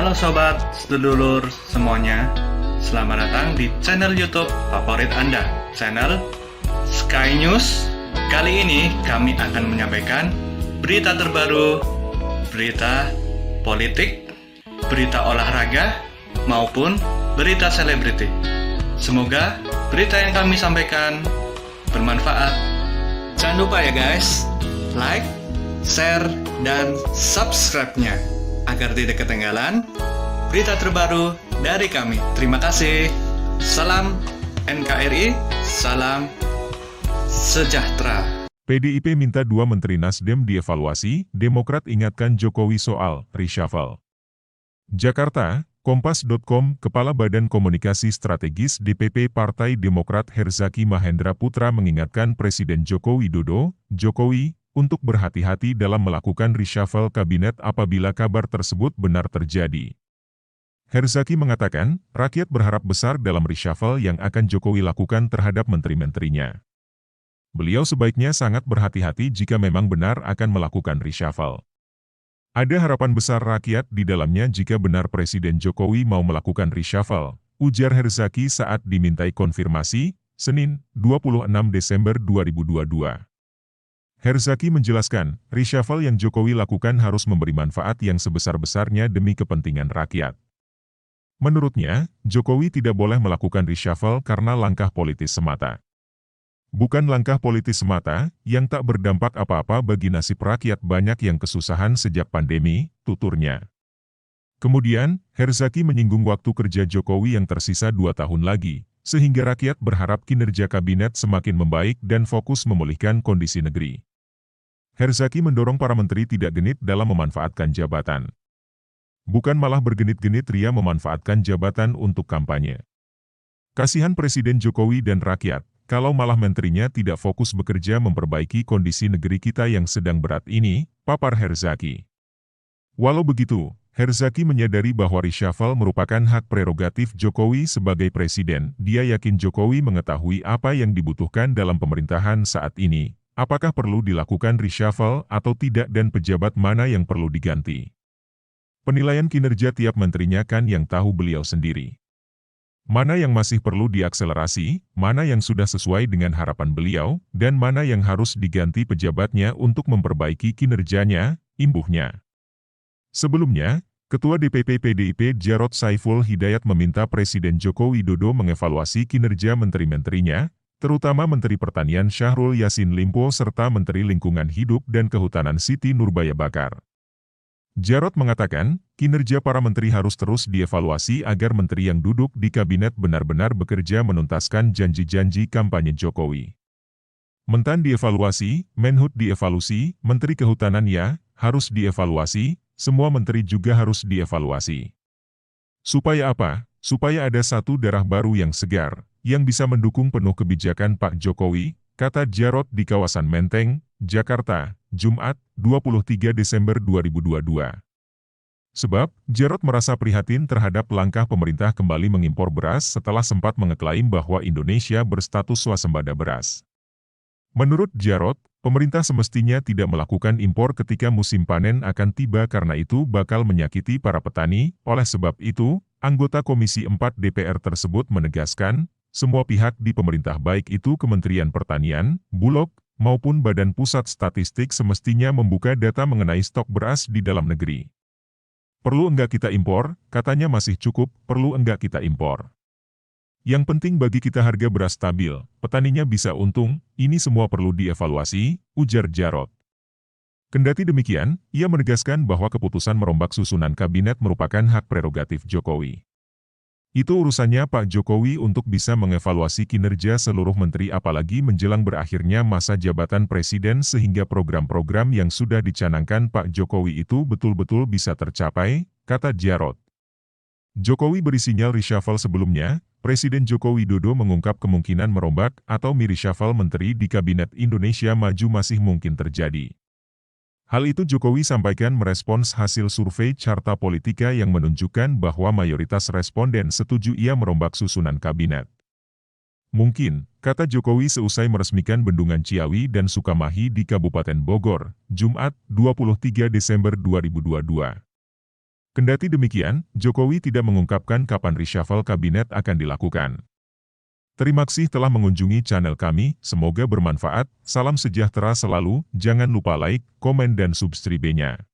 Halo sobat, sedulur semuanya. Selamat datang di channel YouTube favorit Anda, channel Sky News. Kali ini kami akan menyampaikan berita terbaru, berita politik, berita olahraga, maupun berita selebriti. Semoga berita yang kami sampaikan bermanfaat. Jangan lupa ya guys, like, share, dan subscribe-nya agar tidak ketinggalan berita terbaru dari kami. Terima kasih. Salam NKRI, salam sejahtera. PDIP minta 2 Menteri Nasdem dievaluasi, Demokrat ingatkan Jokowi soal reshuffle. Jakarta, Kompas.com, Kepala Badan Komunikasi Strategis DPP Partai Demokrat Herzaki Mahendra Putra mengingatkan Presiden Joko Widodo, Jokowi, untuk berhati-hati dalam melakukan reshuffle kabinet apabila kabar tersebut benar terjadi. Herzaki mengatakan, rakyat berharap besar dalam reshuffle yang akan Jokowi lakukan terhadap menteri-menterinya. Beliau sebaiknya sangat berhati-hati jika memang benar akan melakukan reshuffle. Ada harapan besar rakyat di dalamnya jika benar Presiden Jokowi mau melakukan reshuffle, ujar Herzaki saat dimintai konfirmasi, Senin, 26 Desember 2022. Herzaki menjelaskan, reshuffle yang Jokowi lakukan harus memberi manfaat yang sebesar-besarnya demi kepentingan rakyat. Menurutnya, Jokowi tidak boleh melakukan reshuffle karena langkah politis semata. Bukan langkah politis semata, yang tak berdampak apa-apa bagi nasib rakyat banyak yang kesusahan sejak pandemi, tuturnya. Kemudian, Herzaki menyinggung waktu kerja Jokowi yang tersisa 2 tahun lagi, sehingga rakyat berharap kinerja kabinet semakin membaik dan fokus memulihkan kondisi negeri. Herzaki mendorong para menteri tidak genit dalam memanfaatkan jabatan. Bukan malah bergenit-genit ria memanfaatkan jabatan untuk kampanye. Kasihan Presiden Jokowi dan rakyat, kalau malah menterinya tidak fokus bekerja memperbaiki kondisi negeri kita yang sedang berat ini, papar Herzaki. Walau begitu, Herzaki menyadari bahwa reshuffle merupakan hak prerogatif Jokowi sebagai presiden. Dia yakin Jokowi mengetahui apa yang dibutuhkan dalam pemerintahan saat ini, apakah perlu dilakukan reshuffle atau tidak dan pejabat mana yang perlu diganti. Penilaian kinerja tiap menterinya kan yang tahu beliau sendiri. Mana yang masih perlu diakselerasi, mana yang sudah sesuai dengan harapan beliau, dan mana yang harus diganti pejabatnya untuk memperbaiki kinerjanya, imbuhnya. Sebelumnya, Ketua DPP PDIP Jarod Saiful Hidayat meminta Presiden Joko Widodo mengevaluasi kinerja menteri-menterinya, terutama Menteri Pertanian Syahrul Yassin Limpo serta Menteri Lingkungan Hidup dan Kehutanan Siti Nurbaya Bakar. Jarod mengatakan, kinerja para menteri harus terus dievaluasi agar menteri yang duduk di kabinet benar-benar bekerja menuntaskan janji-janji kampanye Jokowi. Mentan dievaluasi, Menhub dievaluasi, Menteri Kehutanan harus dievaluasi, semua menteri juga harus dievaluasi. Supaya apa? Supaya ada satu darah baru yang segar, yang bisa mendukung penuh kebijakan Pak Jokowi, kata Jarod di kawasan Menteng, Jakarta, Jumat, 23 Desember 2022. Sebab, Jarod merasa prihatin terhadap langkah pemerintah kembali mengimpor beras setelah sempat mengeklaim bahwa Indonesia berstatus swasembada beras. Menurut Jarod, pemerintah semestinya tidak melakukan impor ketika musim panen akan tiba karena itu bakal menyakiti para petani. Oleh sebab itu, anggota Komisi 4 DPR tersebut menegaskan, semua pihak di pemerintah baik itu Kementerian Pertanian, Bulog, maupun Badan Pusat Statistik semestinya membuka data mengenai stok beras di dalam negeri. Perlu enggak kita impor? Katanya masih cukup, perlu enggak kita impor? Yang penting bagi kita harga beras stabil, petaninya bisa untung, ini semua perlu dievaluasi, ujar Jarod. Kendati demikian, ia menegaskan bahwa keputusan merombak susunan kabinet merupakan hak prerogatif Jokowi. Itu urusannya Pak Jokowi untuk bisa mengevaluasi kinerja seluruh menteri apalagi menjelang berakhirnya masa jabatan presiden sehingga program-program yang sudah dicanangkan Pak Jokowi itu betul-betul bisa tercapai, kata Jarod. Jokowi beri sinyal reshuffle sebelumnya, Presiden Joko Widodo mengungkap kemungkinan merombak atau reshuffle menteri di Kabinet Indonesia Maju masih mungkin terjadi. Hal itu Jokowi sampaikan merespons hasil survei Carta Politika yang menunjukkan bahwa mayoritas responden setuju ia merombak susunan kabinet. Mungkin, kata Jokowi seusai meresmikan Bendungan Ciawi dan Sukamahi di Kabupaten Bogor, Jumat, 23 Desember 2022. Kendati demikian, Jokowi tidak mengungkapkan kapan reshuffle kabinet akan dilakukan. Terima kasih telah mengunjungi channel kami, semoga bermanfaat, salam sejahtera selalu, jangan lupa like, komen dan subscribe-nya.